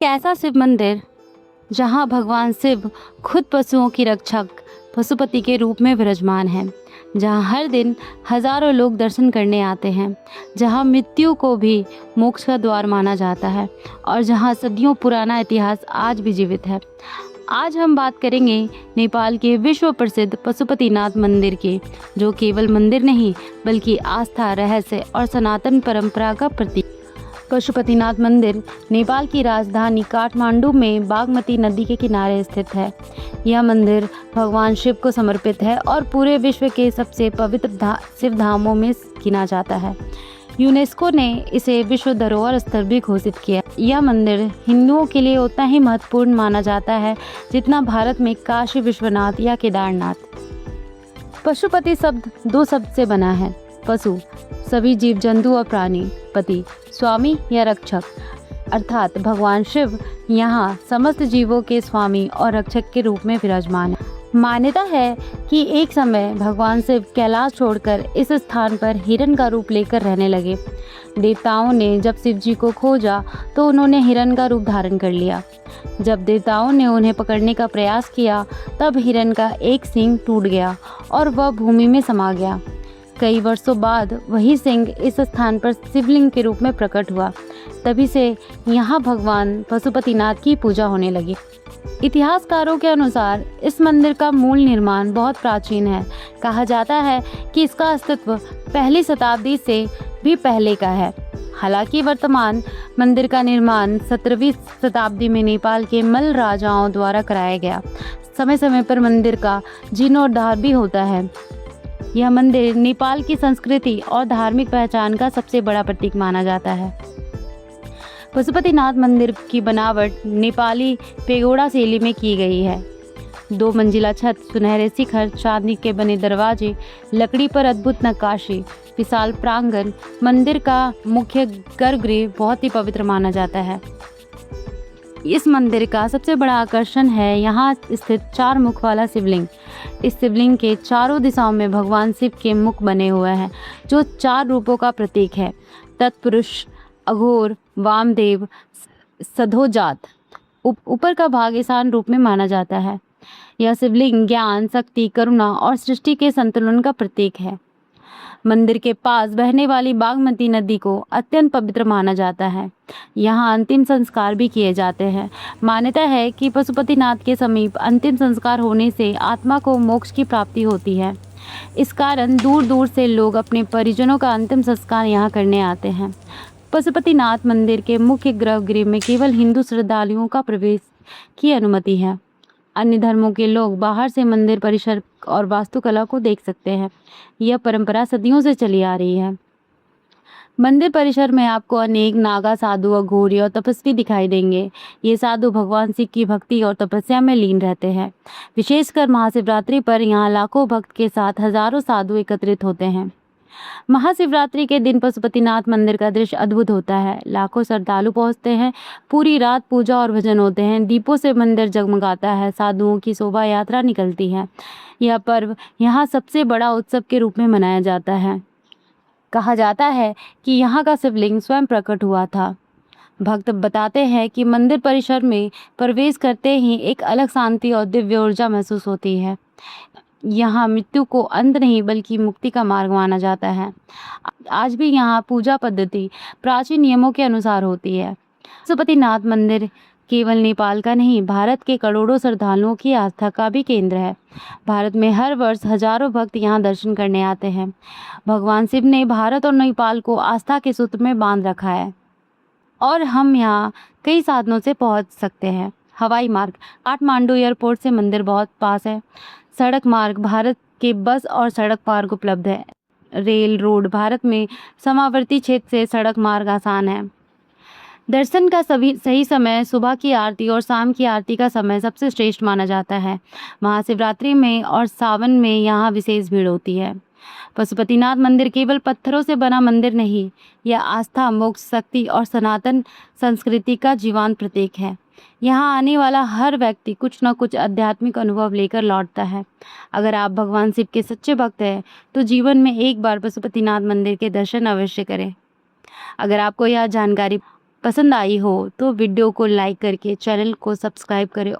ऐसा शिव मंदिर जहां भगवान शिव खुद पशुओं की रक्षक पशुपति के रूप में विराजमान हैं, जहां हर दिन हजारों लोग दर्शन करने आते हैं, जहां मृत्यु को भी मोक्ष का द्वार माना जाता है और जहां सदियों पुराना इतिहास आज भी जीवित है। आज हम बात करेंगे नेपाल के विश्व प्रसिद्ध पशुपतिनाथ मंदिर की, जो केवल मंदिर नहीं बल्कि आस्था, रहस्य और सनातन परंपरा का प्रतीक। पशुपतिनाथ मंदिर नेपाल की राजधानी काठमांडू में बागमती नदी के किनारे स्थित है। यह मंदिर भगवान शिव को समर्पित है और पूरे विश्व के सबसे पवित्र शिव धामों में गिना जाता है। यूनेस्को ने इसे विश्व धरोहर स्थल भी घोषित किया। यह मंदिर हिंदुओं के लिए उतना ही महत्वपूर्ण माना जाता है जितना भारत में काशी विश्वनाथ या केदारनाथ। पशुपति शब्द दो शब्द से बना है। पशु सभी जीव जंतु और प्राणी, पति स्वामी या रक्षक, अर्थात भगवान शिव यहाँ समस्त जीवों के स्वामी और रक्षक के रूप में विराजमान है। मान्यता है कि एक समय भगवान शिव कैलाश छोड़कर इस स्थान पर हिरण का रूप लेकर रहने लगे। देवताओं ने जब शिव जी को खोजा तो उन्होंने हिरण का रूप धारण कर लिया। जब देवताओं ने उन्हें पकड़ने का प्रयास किया तब हिरण का एक सींग टूट गया और वह भूमि में समा गया। कई वर्षों बाद वही सिंह इस स्थान पर शिवलिंग के रूप में प्रकट हुआ। तभी से यहाँ भगवान पशुपतिनाथ की पूजा होने लगी। इतिहासकारों के अनुसार इस मंदिर का मूल निर्माण बहुत प्राचीन है। कहा जाता है कि इसका अस्तित्व पहली शताब्दी से भी पहले का है। हालांकि वर्तमान मंदिर का निर्माण 17वीं शताब्दी में नेपाल के मल्ल राजाओं द्वारा कराया गया। समय समय पर मंदिर का जीर्णोद्धार भी होता है। यह मंदिर नेपाल की संस्कृति और धार्मिक पहचान का सबसे बड़ा प्रतीक माना जाता है। पशुपतिनाथ मंदिर की बनावट नेपाली पेगोडा शैली में की गई है। 2 मंजिला छत, सुनहरे शिखर, चांदी के बने दरवाजे, लकड़ी पर अद्भुत नक्काशी, विशाल प्रांगण। मंदिर का मुख्य गर्भगृह बहुत ही पवित्र माना जाता है। इस मंदिर का सबसे बड़ा आकर्षण है यहाँ स्थित 4 मुख वाला शिवलिंग। इस शिवलिंग के चारों दिशाओं में भगवान शिव के मुख बने हुए हैं, जो 4 रूपों का प्रतीक है: तत्पुरुष, अघोर, वामदेव, सधोजात। ऊपर का भाग ईशान रूप में माना जाता है। यह शिवलिंग ज्ञान, शक्ति, करुणा और सृष्टि के संतुलन का प्रतीक है। मंदिर के पास बहने वाली बागमती नदी को अत्यंत पवित्र माना जाता है। यहाँ अंतिम संस्कार भी किए जाते हैं। मान्यता है कि पशुपतिनाथ के समीप अंतिम संस्कार होने से आत्मा को मोक्ष की प्राप्ति होती है। इस कारण दूर दूर से लोग अपने परिजनों का अंतिम संस्कार यहाँ करने आते हैं। पशुपतिनाथ मंदिर के मुख्य गर्भगृह में केवल हिंदू श्रद्धालुओं का प्रवेश की अनुमति है। अन्य धर्मों के लोग बाहर से मंदिर परिसर और वास्तुकला को देख सकते हैं। यह परंपरा सदियों से चली आ रही है। मंदिर परिसर में आपको अनेक नागा, साधु, अघोरी और तपस्वी दिखाई देंगे। ये साधु भगवान शिव की भक्ति और तपस्या में लीन रहते हैं। विशेषकर महाशिवरात्रि पर यहाँ लाखों भक्त के साथ हजारों साधु एकत्रित होते हैं। महाशिवरात्रि के दिन पशुपतिनाथ मंदिर का दृश्य अद्भुत होता है। लाखों श्रद्धालु पहुंचते हैं। पूरी रात पूजा और भजन होते हैं। दीपों से मंदिर जगमगाता है। साधुओं की शोभा यात्रा निकलती है। यह पर्व यहाँ सबसे बड़ा उत्सव के रूप में मनाया जाता है। कहा जाता है कि यहाँ का शिवलिंग स्वयं प्रकट हुआ था। भक्त बताते हैं कि मंदिर परिसर में प्रवेश करते ही एक अलग शांति और दिव्य ऊर्जा महसूस होती है। यहाँ मृत्यु को अंत नहीं बल्कि मुक्ति का मार्ग माना जाता है। आज भी यहाँ पूजा पद्धति प्राचीन नियमों के अनुसार होती है। पशुपतिनाथ मंदिर केवल नेपाल का नहीं, भारत के करोड़ों श्रद्धालुओं की आस्था का भी केंद्र है। भारत में हर वर्ष हजारों भक्त यहाँ दर्शन करने आते हैं। भगवान शिव ने भारत और नेपाल को आस्था के सूत्र में बांध रखा है और हम यहाँ कई साधनों से पहुँच सकते हैं। हवाई मार्ग, काठमांडू एयरपोर्ट से मंदिर बहुत पास है। सड़क मार्ग, भारत के बस और सड़क मार्ग उपलब्ध है। रेल रोड, भारत में सीमावर्ती क्षेत्र से सड़क मार्ग आसान है। दर्शन का सही समय सुबह की आरती और शाम की आरती का समय सबसे श्रेष्ठ माना जाता है। महाशिवरात्रि में और सावन में यहाँ विशेष भीड़ होती है। पशुपतिनाथ मंदिर केवल पत्थरों से बना मंदिर नहीं, यह आस्था, मोक्ष, शक्ति और सनातन संस्कृति का जीवंत प्रतीक है। यहाँ आने वाला हर व्यक्ति कुछ न कुछ आध्यात्मिक अनुभव लेकर लौटता है। अगर आप भगवान शिव के सच्चे भक्त हैं तो जीवन में एक बार पशुपतिनाथ मंदिर के दर्शन अवश्य करें। अगर आपको यह जानकारी पसंद आई हो तो वीडियो को लाइक करके चैनल को सब्सक्राइब करें।